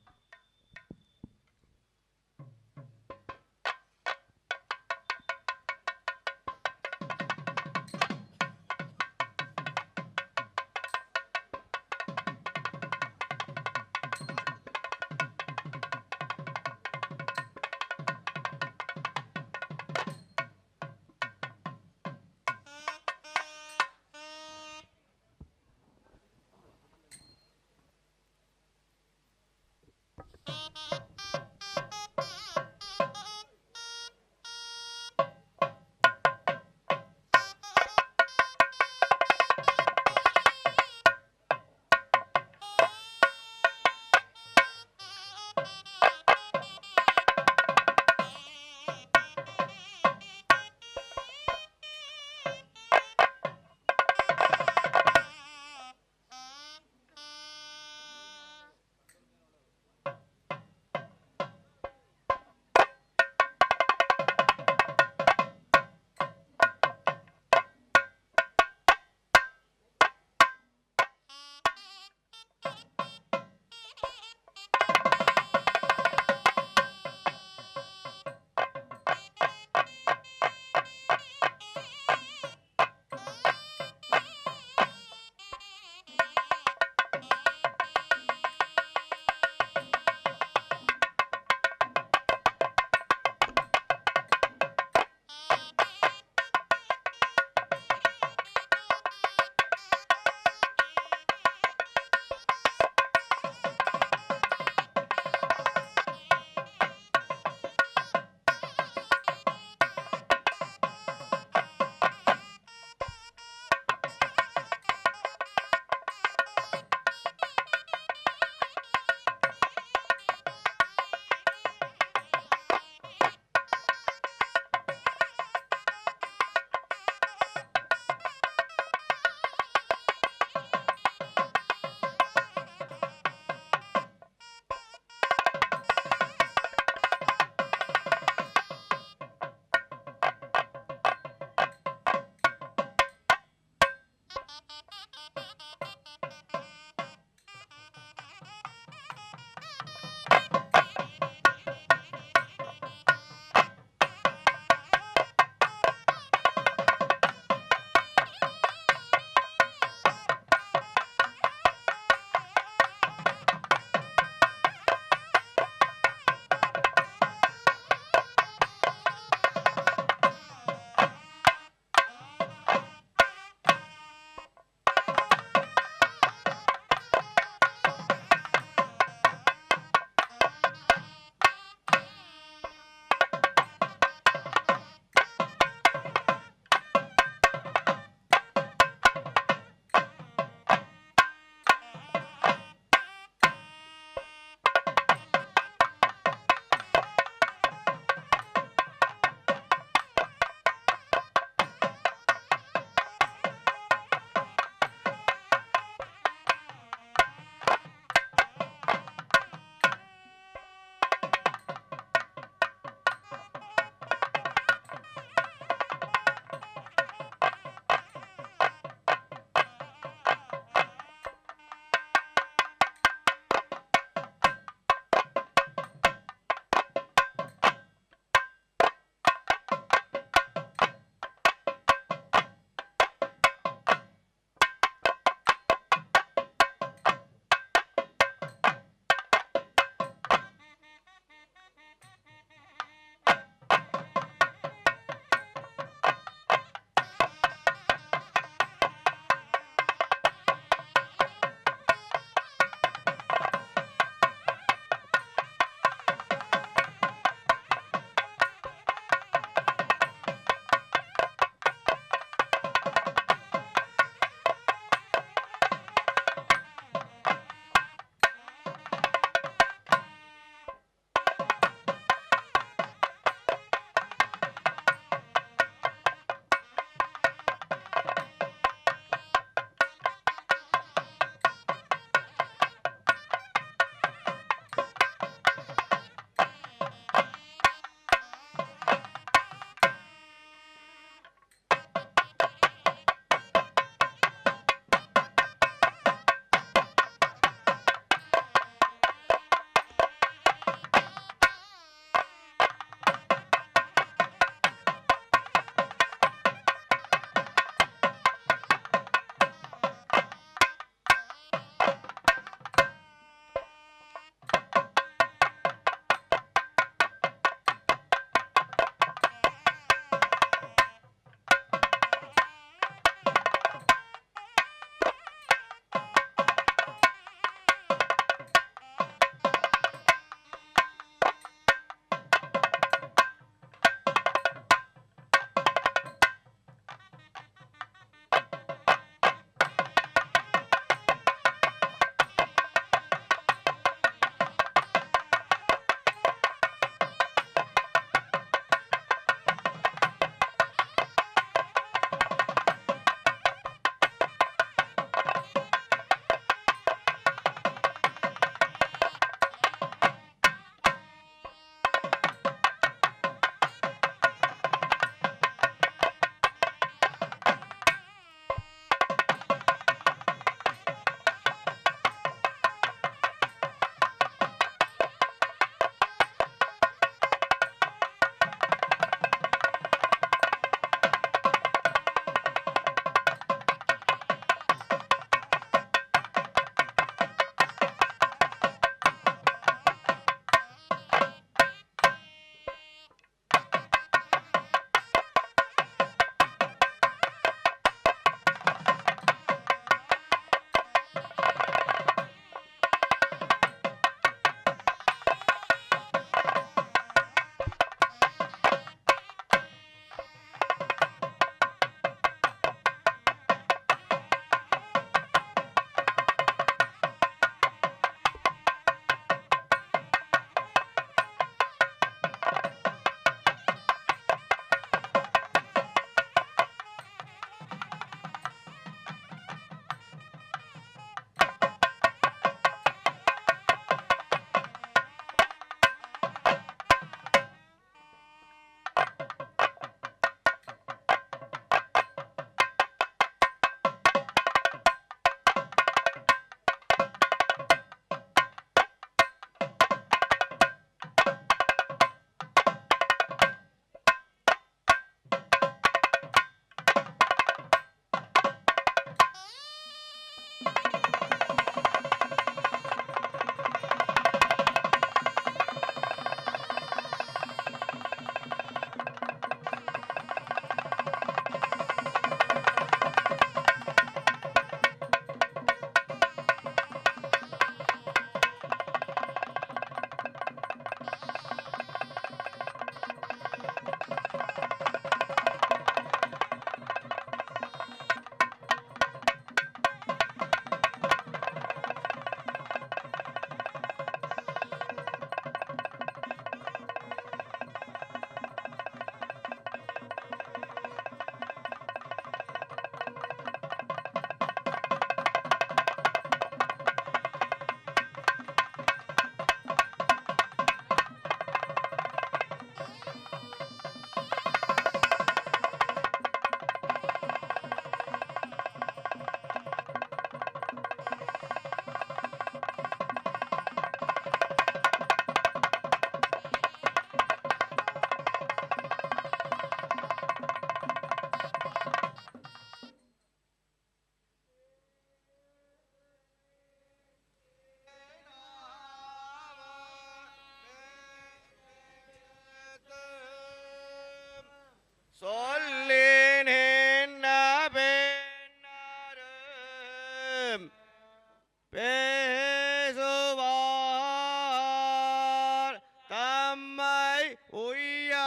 உய்யவாங்கே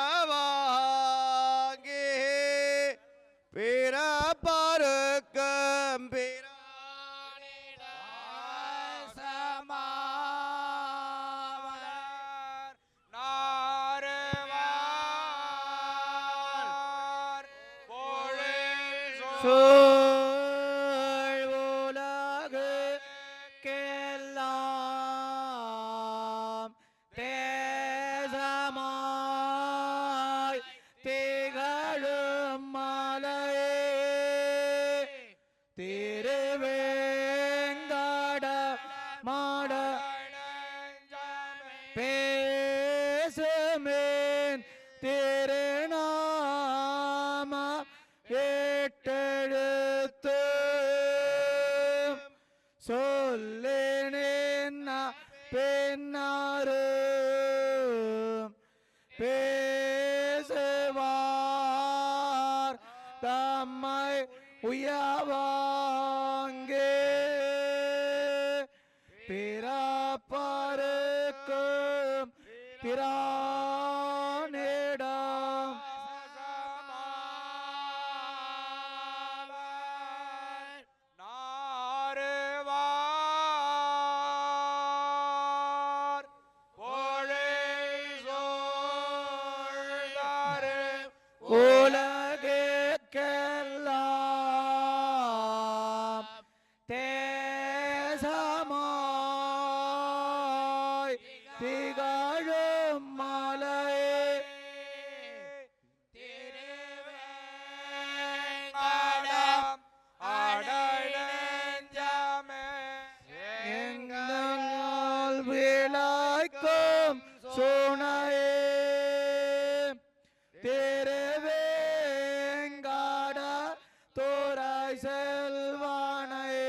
பிறப்பருக்கும் உலகுக்கெல்லாம் தேசமாய் திகழும் மலையே திருவேங்கட மாட பேசுமேன் திருநாம எட்டெழுத்து சொல்லினேன் பின்னாரு பேசுவார் தம்மை உயவாங்கே பிறப்பருக்கும் பிரானிடம் உலகெல்லாம் தேசமாய் திகழும் மலையே எங்கள் விளைக்கும் சுனையே திருவேங்கட துறை செல்வானையே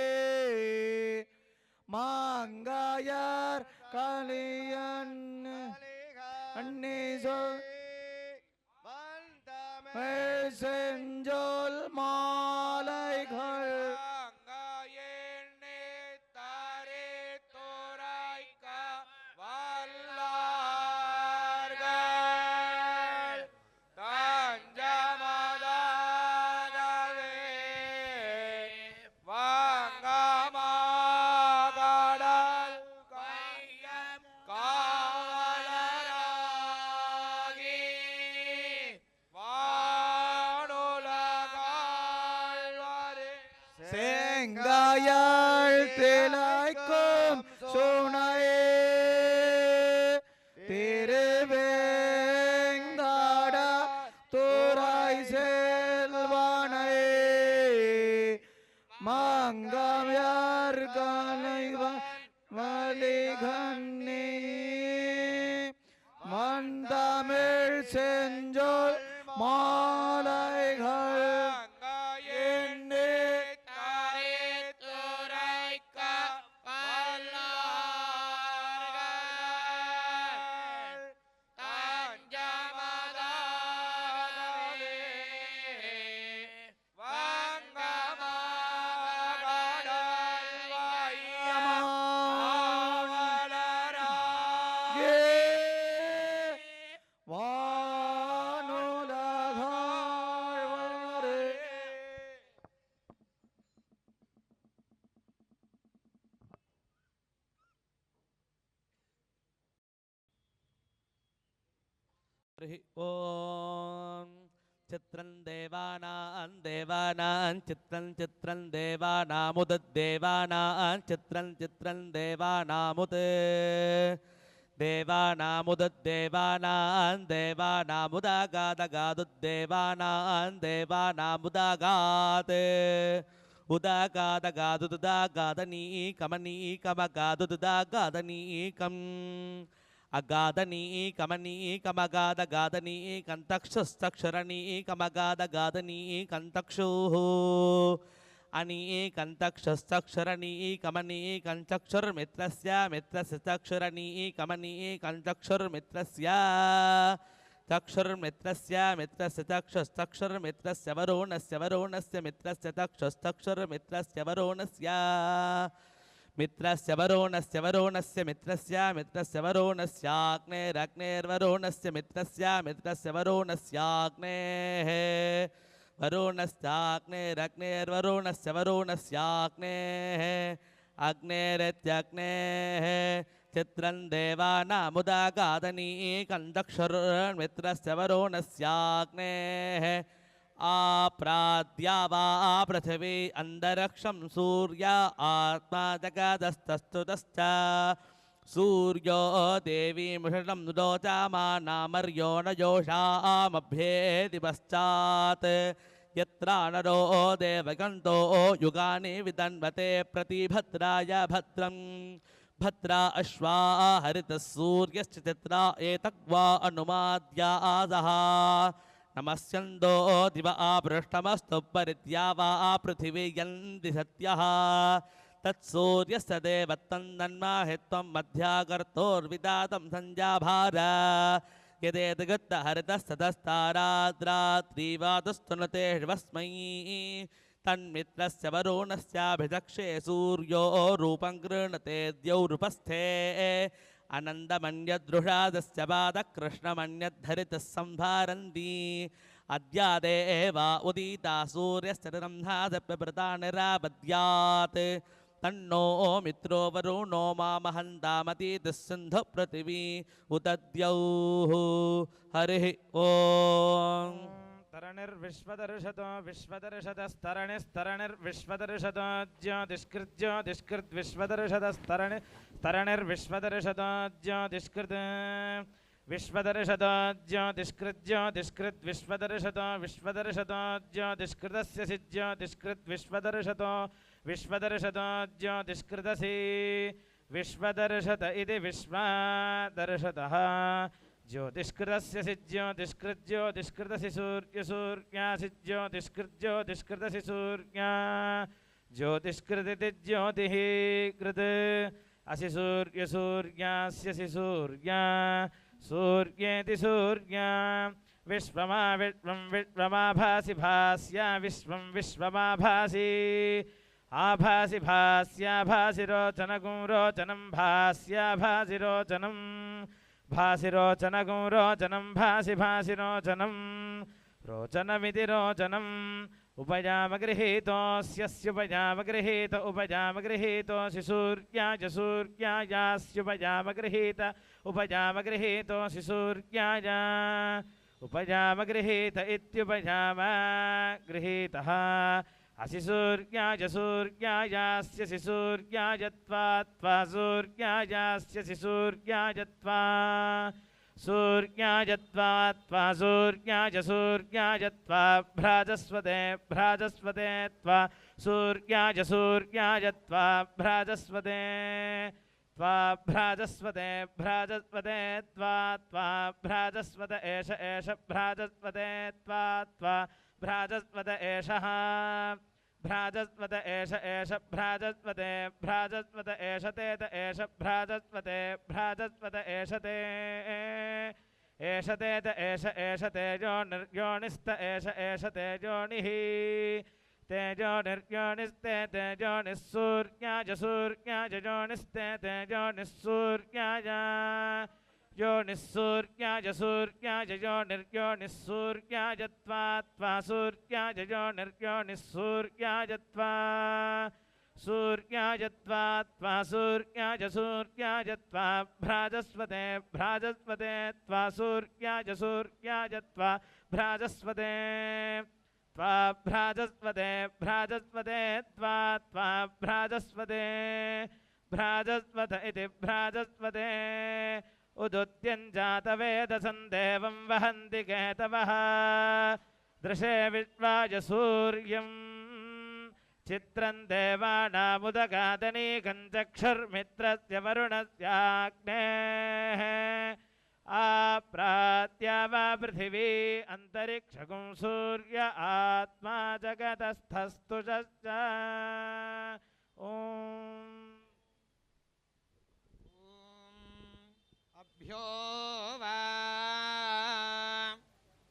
மாங்காயர் கலியன் அன்னி செஞ்சொல் மாலைகள் செங்காயாள் திளைக்கும் சுனையே திருவேங்கட துறை செல்வானையே மங்கம்யார் கலைவன் வலிகண்ணே மந்தமிழ் செஞ்சொல் மாலைகள் ओम चित्रं देवानां चित्रं देवानामुद देवानां चित्रं देवानामुद देवानामुदागादगादुद देवानामुदागाद उदागादगादुदागादनी कमनी कमगादुदागादनीकम् अगादनी कमनी कमगादगादनी कंतक्षस्तक्षरणी कमगादगादनी कंतक्षुः अनि कंतक्षस्तक्षरणी कमनी कंचक्षुर्मित्रस्य मित्रस्य तक्षरणी कमनी कंचक्षुर्मित्रस्य तक्षुर्मित्रस्य मित्रस्य तक्षस्तक्षुर्मित्रस्य वरुणस्य मित्रस्य तक्षस्तक्षुर्मित्रस्य वरुणस्य मित्रस्य वरुणस्य वरुणस्य मित्रस्य मित्रस्य वरुणस्याग्नेरग्नेर्वरुणस्य मित्रस्य मित्रस्य वरुणस्याग्नेः वरुणस्याग्नेरग्नेर्वरुणस्य वरुणस्याग्नेः अग्नेरित्यग्नेः चित्रं देवानामुदागादनीकं दक्षुर्मित्रस्य वरुणस्याग्नेः आप्राद्या वा पृथिवी अन्तरिक्षं सूर्य आत्मा जगदस्तस्तुतश्च सूर्यो देवीमुषणं रोचमानामर्यो न योषामभ्येति पश्चात् यत्र नरो देवगन्तो युगानि विदन्वते प्रतिभद्राय भद्रं भद्रा अश्वा हरितः सूर्यश्च चित्रा एतग्वा अनुमाद्यासः नमस्यन्दो दिव आपृष्टमस्तु परित्या वा पृथिवी यन्ति सत्यः तत्सूर्यस्य देवत्तन्नन्माहित्वं मध्यागर्तोर्विदातं संजाभार यदेतगुत्तहरितस्ततस्ताराद्रात्रीवादस्तुनते शिवस्मै तन्मित्रस्य वरुणस्याभिदक्षे सूर्यो रूपं गृह्णते द्यौरुपस्थे अनन्दमन्यदृषादस्य पादकृष्णमन्यद्धरितः संभारन्ति अद्यादेवा उदिता सूर्यस्य रन्ध्रादप्रभृता निरापद्यात् तन्नो मित्रो वरुणो मामहन्तामतीतः सिन्धुपृथिवी उत द्यौः हरिः ॐ तरणिर्विश्वदर्शतो विश्वदर्शतस्तरणिस्तरणिर्विश्वदर्शतो ज्योतिष्कृज्योतिष्कृद्विश्वदर्शतस्तरणि तरणिर्विश्वदर्शतो ज्योतिष्कृत् विश्वदर्शतो ज्योतिष्कृज्योतिष्कृद्विश्वदर्शतो विश्वदर्शतो ज्योतिष्कृतस्य सि ज्योतिष्कृद्विश्वदर्शतो विश्वदर्शतो ज्योतिष्कृतसि विश्वदर्शत इति विश्वदर्शतः ज्योतिष्कृतस्य सि ज्योतिष्कृज्योतिष्कृतसि सूर्यसूर्यासि ज्योतिष्कृज्योतिष्कृतसि सूर्या ज्योतिष्कृतिति ज्योतिः कृत् असि सूर्यसूर्यास्यसि सूर्या सूर्येति सूर्या विश्वमा विश्वं विश्वमाभासि भास्या विश्वं विश्वमाभासि आभासि भास्याभासि रोचनगुं रोचनं भास्याभासि रोचनं भासि रोचनगुं रोचनं भासि भासि रोचनं रोचनमिति रोचनम् उपयामगृहीतोऽस्यस्युपयामगृहीत उपयामगृहीतोऽसि सूर्याय सूर्यायास्युपयामगृहीत उपयामगृहीतोऽसि सूर्याय उपयामगृहीत इत्युपयामगृहीतः असि सूर्याय सूर्यायास्यसि सूर्याय त्वा सूर्यायास्यसि सूर्याय त्वा सूर्याय त्वा सूर्याय सूर्याय त्वा भ्राजस्वते भ्राजस्वते त्वा सूर्याय सूर्याय त्वा भ्राजस्वते त्वा भ्राजस्वते भ्राजस्वते त्वा भ्राजस्वत एष एष भ्राजस्वते त्वा भ्राजस्वत एषः भ्राजस्वत एष एष भ्राजस्वते भ्राजस्वत एषतेत एष भ्राजस्वते भ्राजस्वत एषते एषतेत एष एष तेजोनिर्योनिस्त एष एष तेजोनिः तेजोनिर्योनिस्ते तेजोनिः सूर्याय सूर्याय योनिस्ते तेजोनिः सूर्याय योनिः सूर्याय सूर्याय योनिर्योनिः सूर्याय त्वा सूर्याय योनिर्योनिः सूर्याय त्वा सूर्याय त्वा सूर्याय सूर्याय त्वा भ्राजस्वते भ्राजस्वते त्वा सूर्याय सूर्याय त्वा भ्राजस्वते त्वा भ्राजस्वते भ्राजस्वते त्वा भ्राजस्वते भ्राजस्वत इति भ्राजस्वते उदुत्यञ्जातवेदसं देवं वहन्ति केतवः दृशे विश्वाय सूर्यं चित्रं देवानामुदगादनीकं चक्षुर्मित्रस्य वरुणस्याग्नेः आप्रात्या वा पृथिवी अन्तरिक्षगुं सूर्य आत्मा जगतस्थस्तुषश्च ॐ अभ्यो वा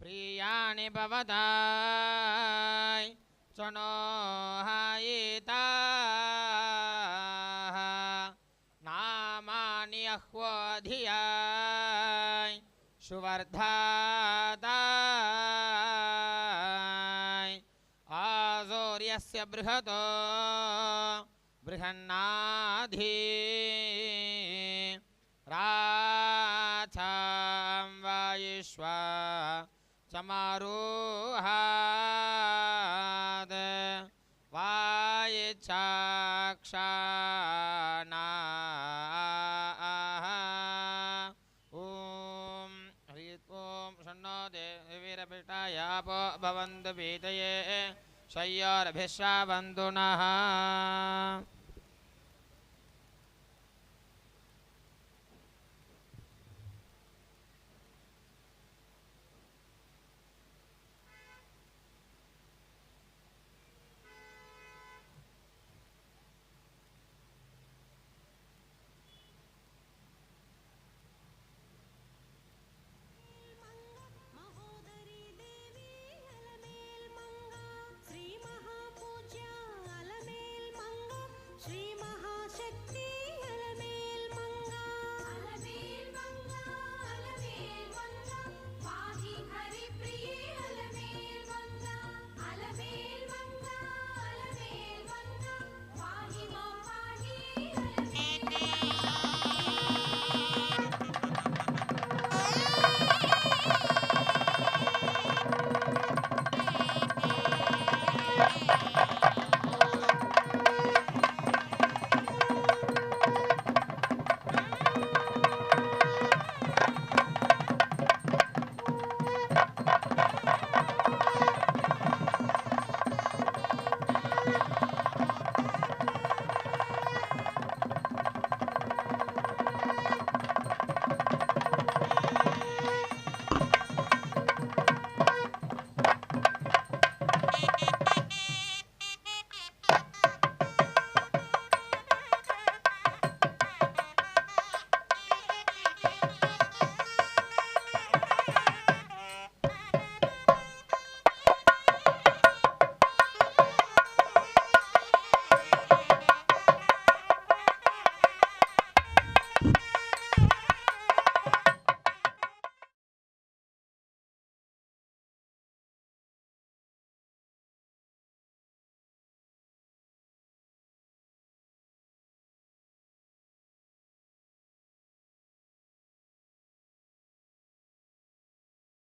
प्रियाणि भवताय चनो हायिताः सुवर्धाताय आजोर्यस्य बृहतो बृहन्नाधि राचां वायुष्वा चमारोहाद वायचाक्षाना ॐ ह्रीं ॐ शन्नो देवीरपिटायापो भवन्तु पीतये शय्यारभिश्रावन्तु नः